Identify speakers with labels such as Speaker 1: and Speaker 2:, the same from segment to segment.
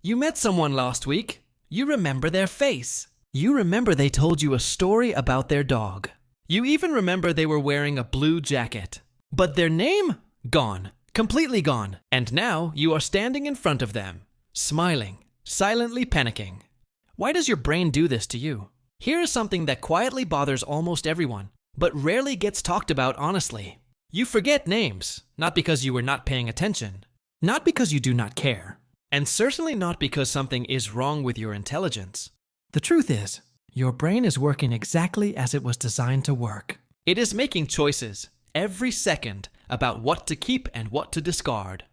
Speaker 1: You met someone last week. You remember their face. You remember they told you a story about their dog. You even remember they were wearing a blue jacket. But their name? Gone. Completely gone. And now you are standing in front of them, smiling, silently panicking. Why does your brain do this to you? Here is something that quietly bothers almost everyone, but rarely gets talked about honestly. You forget names, not because you were not paying attention, not because you do not care, and certainly not because something is wrong with your intelligence. The truth is, your brain is working exactly as it was designed to work. It is making choices every second about what to keep and what to discard.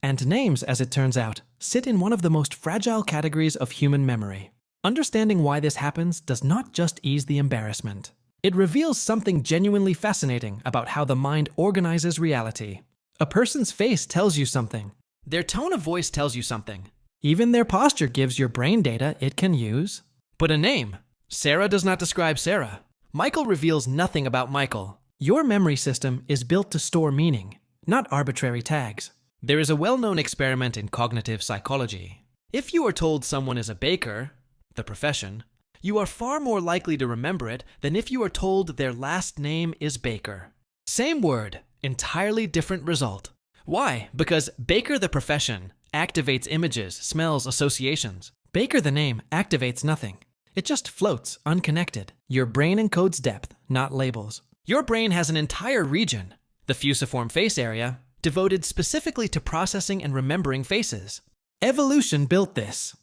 Speaker 1: And names, as it turns out, sit in one of the most fragile categories of human memory. Understanding why this happens does not just ease the embarrassment. It reveals something genuinely fascinating about how the mind organizes reality. A person's face tells you something. Their tone of voice tells you something. Even their posture gives your brain data it can use. But a name. Sarah does not describe Sarah. Michael reveals nothing about Michael. Your memory system is built to store meaning, not arbitrary tags. There is a well-known experiment in cognitive psychology. If you are told someone is a baker, the profession, you are far more likely to remember it than if you are told their last name is Baker. Same word, entirely different result. Why? Because Baker the profession activates images, smells, associations. Baker the name activates nothing. It just floats, unconnected. Your brain encodes depth, not labels. Your brain has an entire region, the fusiform face area, devoted specifically to processing and remembering faces. Evolution built this.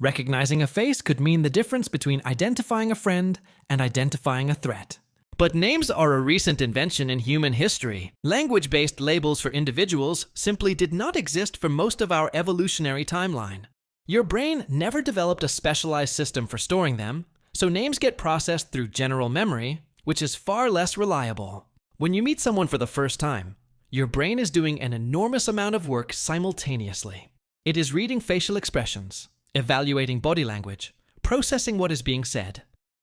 Speaker 1: Recognizing a face could mean the difference between identifying a friend and identifying a threat. But names are a recent invention in human history. Language-based labels for individuals simply did not exist for most of our evolutionary timeline. Your brain never developed a specialized system for storing them, so names get processed through general memory, which is far less reliable. When you meet someone for the first time, your brain is doing an enormous amount of work simultaneously. It is reading facial expressions, evaluating body language, processing what is being said,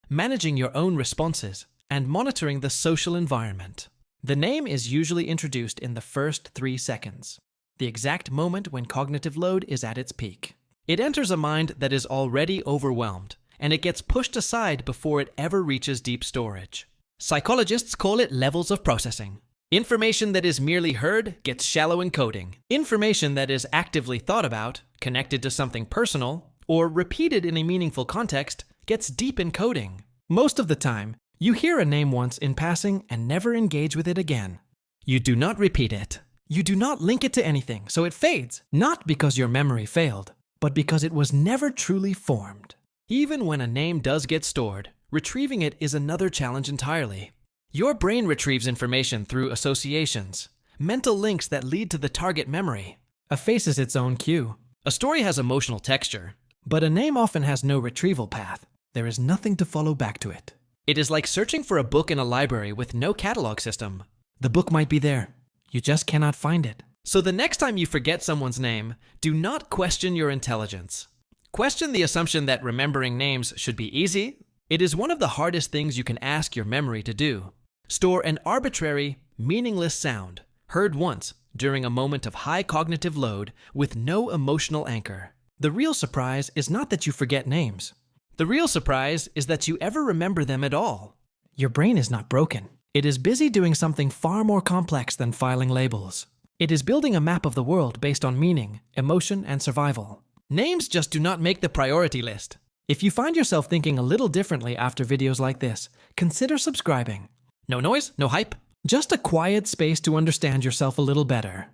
Speaker 1: managing your own responses, and monitoring the social environment. The name is usually introduced in the first 3 seconds, the exact moment when cognitive load is at its peak. It enters a mind that is already overwhelmed, and it gets pushed aside before it ever reaches deep storage. Psychologists call it levels of processing. Information that is merely heard gets shallow encoding. Information that is actively thought about, connected to something personal, or repeated in a meaningful context gets deep encoding. Most of the time, you hear a name once in passing and never engage with it again. You do not repeat it. You do not link it to anything, so it fades, not because your memory failed, but because it was never truly formed. Even when a name does get stored, retrieving it is another challenge entirely. Your brain retrieves information through associations, mental links that lead to the target memory. A face is its own cue. A story has emotional texture, but a name often has no retrieval path. There is nothing to follow back to it. It is like searching for a book in a library with no catalog system. The book might be there. You just cannot find it. So the next time you forget someone's name, do not question your intelligence. Question the assumption that remembering names should be easy. It is one of the hardest things you can ask your memory to do. Store an arbitrary, meaningless sound, heard once during a moment of high cognitive load with no emotional anchor. The real surprise is not that you forget names. The real surprise is that you ever remember them at all. Your brain is not broken. It is busy doing something far more complex than filing labels. It is building a map of the world based on meaning, emotion, and survival. Names just do not make the priority list. If you find yourself thinking a little differently after videos like this, consider subscribing. No noise, no hype, just a quiet space to understand yourself a little better.